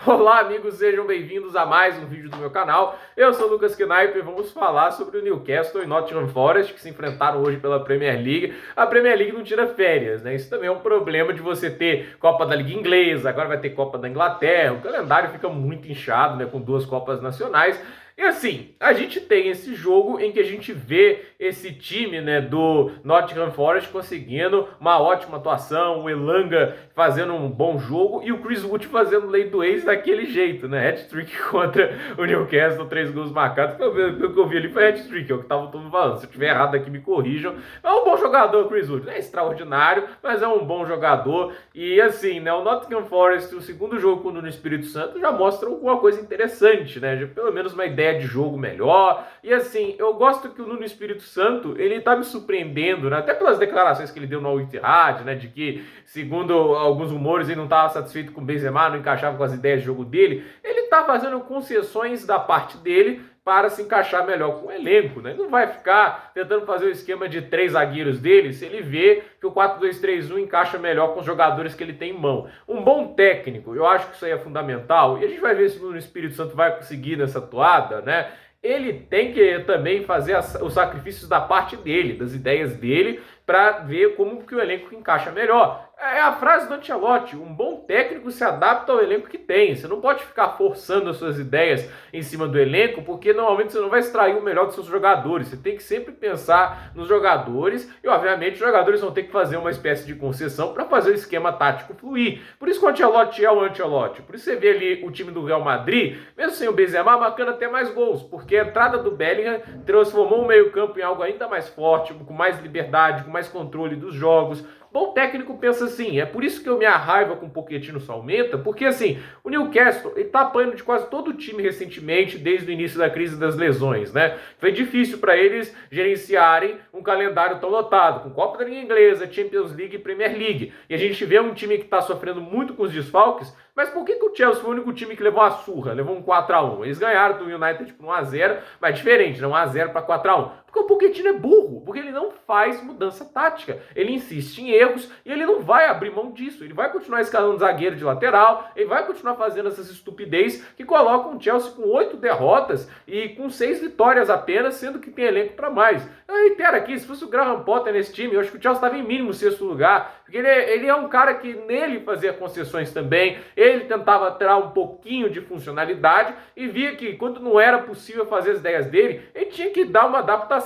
Olá, amigos, sejam bem-vindos a mais um vídeo do meu canal. Eu sou o Lucas Knaip e vamos falar sobre o Newcastle e Nottingham Forest, que se enfrentaram hoje pela Premier League. A Premier League não tira férias, né? Isso também é um problema de você ter Copa da Liga Inglesa, agora vai ter Copa da Inglaterra, o calendário fica muito inchado, né, com duas Copas Nacionais. E assim, a gente tem esse jogo em que a gente vê esse time, né, do Nottingham Forest conseguindo uma ótima atuação, o Elanga fazendo um bom jogo e o Chris Wood fazendo lei do ex daquele jeito, né? Hat-trick contra o Newcastle, 3 gols marcados. O que eu vi ali foi hat-trick, é o que tava todo mundo falando. Se eu tiver errado aqui, me corrijam. É um bom jogador, o Chris Wood. Não é extraordinário, mas é um bom jogador. E assim, né, o Nottingham Forest, o segundo jogo com o Nuno Espírito Santo, já mostra alguma coisa interessante, né? Já, pelo menos uma ideia de jogo melhor. E assim, eu gosto que o Nuno Espírito Santo, ele tá me surpreendendo, né? Até pelas declarações que ele deu no Al Ittihad, né? De que, segundo alguns rumores, ele não estava satisfeito com o Benzema, não encaixava com as ideias de jogo dele. Ele tá fazendo concessões da parte dele para se encaixar melhor com o elenco, né? Ele não vai ficar tentando fazer o esquema de 3 zagueiros dele se ele vê que o 4-2-3-1 encaixa melhor com os jogadores que ele tem em mão. Um bom técnico, eu acho que isso aí é fundamental, e a gente vai ver se o Espírito Santo vai conseguir nessa toada, né? Ele tem que também fazer os sacrifícios da parte dele, das ideias dele, para ver como que o elenco encaixa melhor. É a frase do Ancelotti: um bom técnico se adapta ao elenco que tem. Você não pode ficar forçando as suas ideias em cima do elenco, porque normalmente você não vai extrair o melhor dos seus jogadores. Você tem que sempre pensar nos jogadores e, obviamente, os jogadores vão ter que fazer uma espécie de concessão para fazer o esquema tático fluir. Por isso que o Ancelotti é o Ancelotti. Por isso você vê ali o time do Real Madrid, mesmo sem o Benzema, marcando até mais gols, porque a entrada do Bellingham transformou o meio-campo em algo ainda mais forte, com mais liberdade, com mais controle dos jogos. Bom técnico pensa assim, é por isso que eu me raiva com o Pochettino só aumenta, porque assim, o Newcastle, ele tá apanhando de quase todo o time recentemente, desde o início da crise das lesões, né? Foi difícil para eles gerenciarem um calendário tão lotado, com Copa da Liga Inglesa, Champions League e Premier League. E a gente vê um time que tá sofrendo muito com os desfalques, mas por que o Chelsea foi o único time que levou a surra, levou um 4-1? Eles ganharam do United por 1-0, mas diferente, né? 1-0 para 4-1. Porque o Pochettino é burro, porque ele não faz mudança tática. Ele insiste em erros e ele não vai abrir mão disso. Ele vai continuar escalando zagueiro de lateral, ele vai continuar fazendo essas estupidez que colocam o Chelsea com 8 derrotas e com 6 vitórias apenas, sendo que tem elenco para mais. Eu reitero aqui, se fosse o Graham Potter nesse time, eu acho que o Chelsea estava em mínimo sexto lugar, porque ele é um cara que nele fazia concessões também, ele tentava ter um pouquinho de funcionalidade e via que quando não era possível fazer as ideias dele, ele tinha que dar uma adaptação.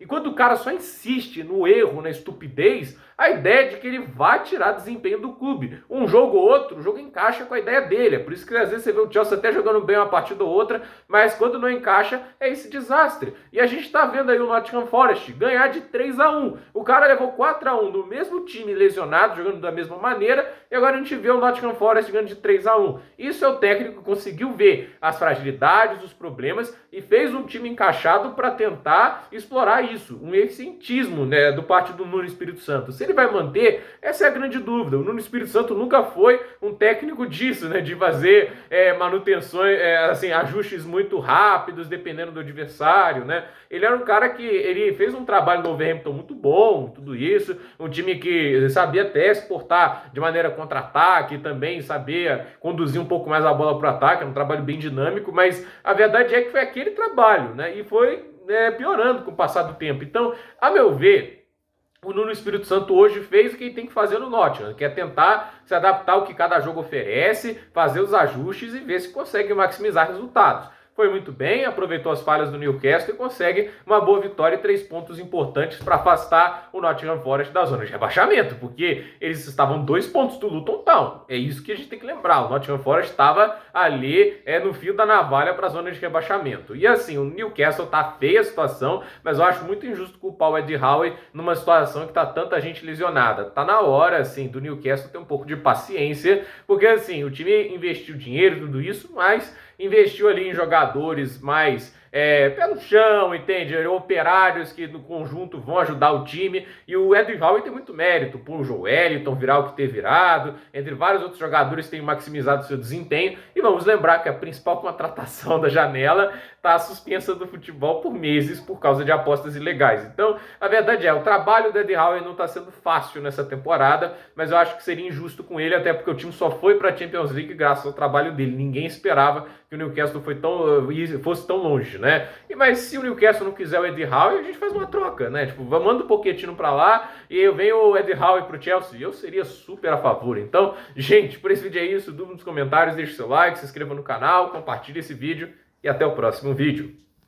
E quando o cara só insiste no erro, na estupidez, a ideia é de que ele vai tirar desempenho do clube. Um jogo ou outro, o jogo encaixa com a ideia dele. É por isso que às vezes você vê o Chelsea até jogando bem uma partida ou outra, mas quando não encaixa, é esse desastre. E a gente tá vendo aí o Nottingham Forest ganhar de 3-1. O cara levou 4-1 do mesmo time lesionado, jogando da mesma maneira, e agora a gente vê o Nottingham Forest ganhando de 3-1. Isso é o técnico que conseguiu ver as fragilidades, os problemas e fez um time encaixado para tentar explorar isso. Um eficientismo, né, do parte do Nuno Espírito Santo. Se ele vai manter, essa é a grande dúvida. O Nuno Espírito Santo nunca foi um técnico disso, né, de fazer manutenções, assim, ajustes muito rápidos, dependendo do adversário, né? Ele era um cara que ele fez um trabalho no Wolverhampton muito bom, tudo isso, um time que sabia até exportar de maneira contra-ataque, também sabia conduzir um pouco mais a bola para o ataque, era um trabalho bem dinâmico, mas a verdade é que foi aquele trabalho, né? E foi piorando com o passar do tempo. Então, a meu ver, o Nuno Espírito Santo hoje fez o que ele tem que fazer no Nottingham, que é tentar se adaptar ao que cada jogo oferece, fazer os ajustes e ver se consegue maximizar resultados. Foi muito bem, aproveitou as falhas do Newcastle e consegue uma boa vitória e 3 pontos importantes para afastar o Nottingham Forest da zona de rebaixamento, porque eles estavam 2 pontos do Luton Town. É isso que a gente tem que lembrar. O Nottingham Forest estava ali no fio da navalha para a zona de rebaixamento. E assim, o Newcastle tá feia a situação, mas eu acho muito injusto culpar o Eddie Howe numa situação que tá tanta gente lesionada. Tá na hora, assim, do Newcastle ter um pouco de paciência, porque assim, o time investiu dinheiro, tudo isso, mas investiu ali em jogadores jogadores mais pé no chão, entende? Operários que no conjunto vão ajudar o time. E o Ed Howe tem muito mérito por o Joelinton virar o que ter virado, entre vários outros jogadores que têm maximizado seu desempenho. E vamos lembrar que a principal contratação da janela está suspensa do futebol por meses por causa de apostas ilegais. Então, a verdade o trabalho do Ed Howe não está sendo fácil nessa temporada, mas eu acho que seria injusto com ele, até porque o time só foi para a Champions League graças ao trabalho dele. Ninguém esperava que o Newcastle fosse tão longe, né? Mas se o Newcastle não quiser o Ed Howe, a gente faz uma troca, né? Tipo, manda o Pochettino para lá e eu venho o Ed Howe pro Chelsea. Eu seria super a favor. Então, gente, por esse vídeo é isso. Dúvida nos comentários, deixe seu like, se inscreva no canal, compartilhe esse vídeo e até o próximo vídeo.